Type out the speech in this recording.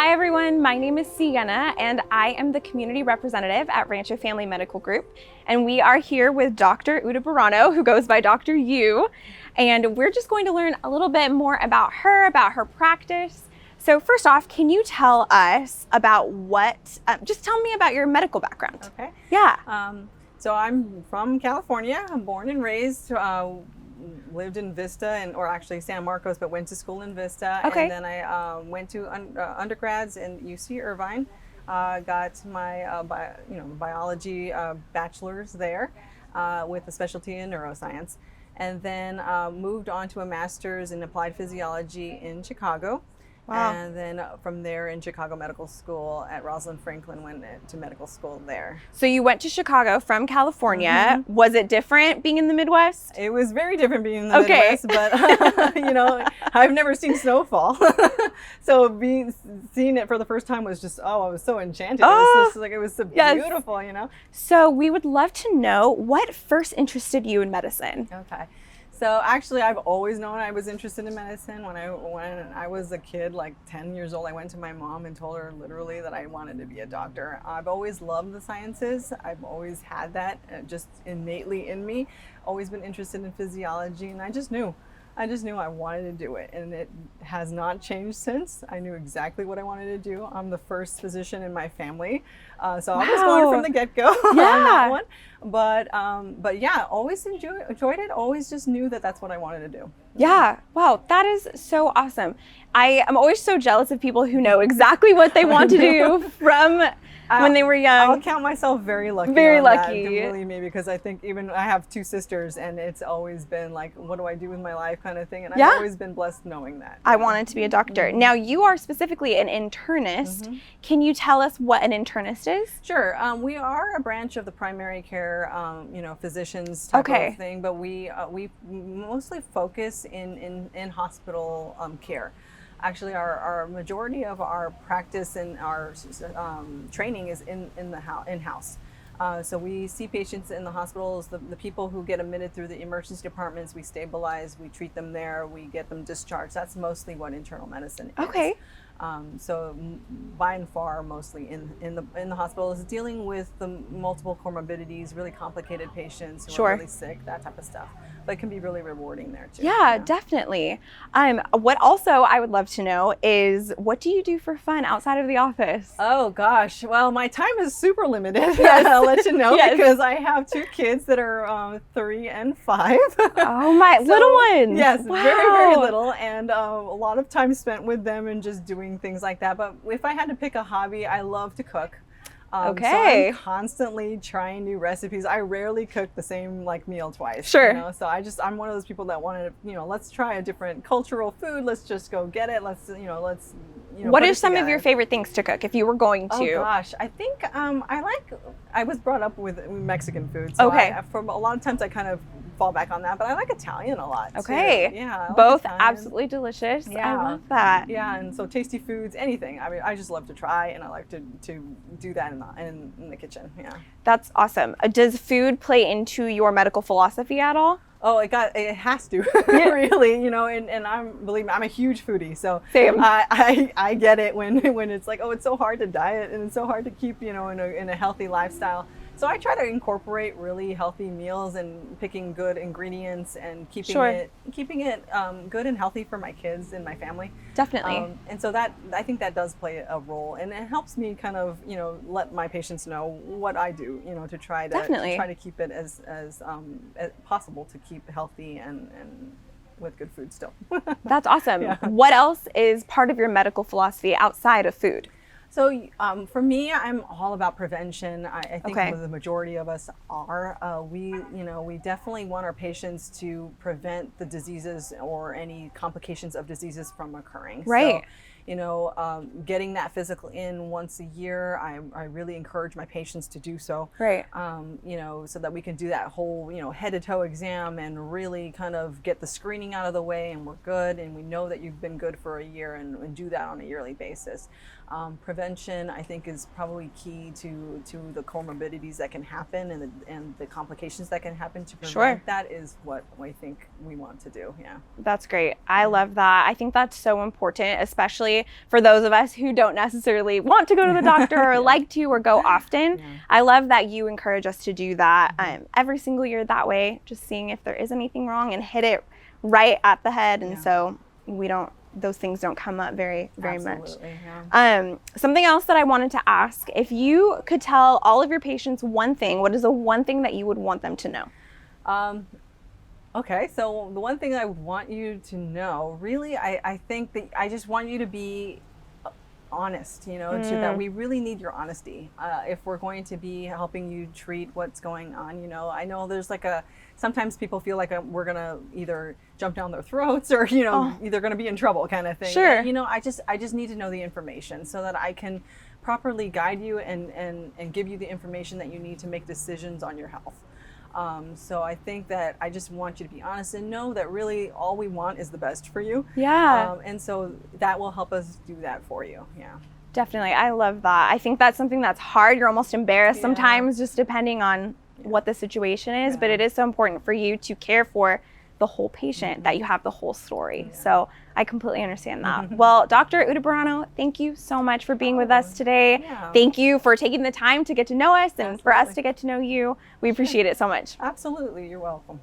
Hi everyone, my name is Sienna and I am the community representative at Rancho Family Medical Group. And we are here with Dr. Uttaburanont, who goes by Dr. U. And we're just going to learn a little bit more about her practice. So first off, can you tell us about just tell me about your medical background. Okay. Yeah. So I'm from California. I'm born and raised. Lived in Vista, or actually San Marcos, but went to school in Vista. Okay. And then I went to undergrads in UC Irvine. Got my biology bachelor's there with a specialty in neuroscience. And then moved on to a master's in applied physiology in Chicago. Wow. And then from there in Chicago Medical School at Rosalind Franklin, went to medical school there. So you went to Chicago from California. Mm-hmm. Was it different being in the Midwest? It was very different being in the Midwest, but I've never seen snowfall. So seeing it for the first time was just, I was so enchanted. It was so beautiful, So we would love to know what first interested you in medicine. Okay. So actually, I've always known I was interested in medicine. When I was a kid, like 10 years old, I went to my mom and told her literally that I wanted to be a doctor. I've always loved the sciences. I've always had that just innately in me. Always been interested in physiology, and I just knew I wanted to do it, and it has not changed since. I knew exactly what I wanted to do. I'm the first physician in my family, so I was going from the get-go on that one. But yeah, always enjoyed it. Always just knew that that's what I wanted to do. Yeah. Wow. That is so awesome. I am always so jealous of people who know exactly what they want to do from when they were young. I'll count myself very lucky. Very on lucky. That, believe me, because I think even I have two sisters, and it's always been like, what do I do with my life kind of thing. And I've always been blessed knowing that. I wanted to be a doctor. Mm-hmm. Now you are specifically an internist. Mm-hmm. Can you tell us what an internist is? Sure. We are a branch of the primary care, physicians type of thing, but we mostly focus in hospital care. Actually, our majority of our practice and our training is in-house. So we see patients in the hospitals, the people who get admitted through the emergency departments, we stabilize, we treat them there, we get them discharged. That's mostly what internal medicine is. Okay. So by and far, mostly in the hospital is dealing with the multiple comorbidities, really complicated patients who are really sick, that type of stuff. But it can be really rewarding there too. Yeah, definitely. What also I would love to know is, what do you do for fun outside of the office? Oh gosh, well, my time is super limited. Yes. I'll let you know because I have two kids that are 3 and 5. Oh my, little ones. Yes, wow. Very, very little, and a lot of time spent with them and just doing things like that. But if I had to pick a hobby, I love to cook. So I'm constantly trying new recipes. I rarely cook the same meal twice. Sure. So I'm one of those people that wanted to, let's try a different cultural food. Let's just go get it. What are some of your favorite things to cook if you were going to? Oh gosh, I think I was brought up with Mexican food. So for a lot of times I kind of fall back on that, but I like Italian a lot. Okay. Too. Yeah. Both absolutely delicious. Yeah. I love that. Yeah, and so tasty foods, anything. I mean, I just love to try, and I like to do that in the kitchen. Yeah. That's awesome. Does food play into your medical philosophy at all? Oh, it has to, really, and believe me, I'm a huge foodie, so same. I get it when it's like, it's so hard to diet and it's so hard to keep, in a healthy lifestyle. So I try to incorporate really healthy meals and picking good ingredients and keeping it good and healthy for my kids and my family. Definitely. And so I think that does play a role, and it helps me kind of let my patients know what I do to try to keep it as possible to keep healthy and with good food still. That's awesome. Yeah. What else is part of your medical philosophy outside of food? So for me, I'm all about prevention. I think the majority of us are. We definitely want our patients to prevent the diseases or any complications of diseases from occurring. Right. So, getting that physical in once a year, I really encourage my patients to do so. Right. So that we can do that whole, head to toe exam and really kind of get the screening out of the way, and we're good, and we know that you've been good for a year, and do that on a yearly basis. Prevention, I think, is probably key to the comorbidities that can happen and the complications that can happen. To prevent Sure. that is what I think we want to do. Yeah. That's great. I love that. I think that's so important, especially for those of us who don't necessarily want to go to the doctor or like to or go often. Yeah. I love that you encourage us to do that every single year that way, just seeing if there is anything wrong and hit it right at the head. And so those things don't come up very much. Yeah. Something else that I wanted to ask, if you could tell all of your patients one thing, what is the one thing that you would want them to know? Okay, so the one thing I would want you to know, really, I think that I just want you to be honest, that we really need your honesty. If we're going to be helping you treat what's going on, I know there's sometimes people feel like we're gonna either jump down their throats or, either gonna be in trouble kind of thing. Sure. And, I just need to know the information so that I can properly guide you and give you the information that you need to make decisions on your health. So I think that I just want you to be honest and know that really all we want is the best for you. Yeah. And so that will help us do that for you. Yeah. Definitely. I love that. I think that's something that's hard. You're almost embarrassed sometimes, just depending on what the situation is, but it is so important for you to care for the whole patient, that you have the whole story. So I completely understand that. Well, Dr. Uttaburanont, thank you so much for being with us today. Thank you for taking the time to get to know us and for us to get to know you. We appreciate it so much. Absolutely. You're welcome.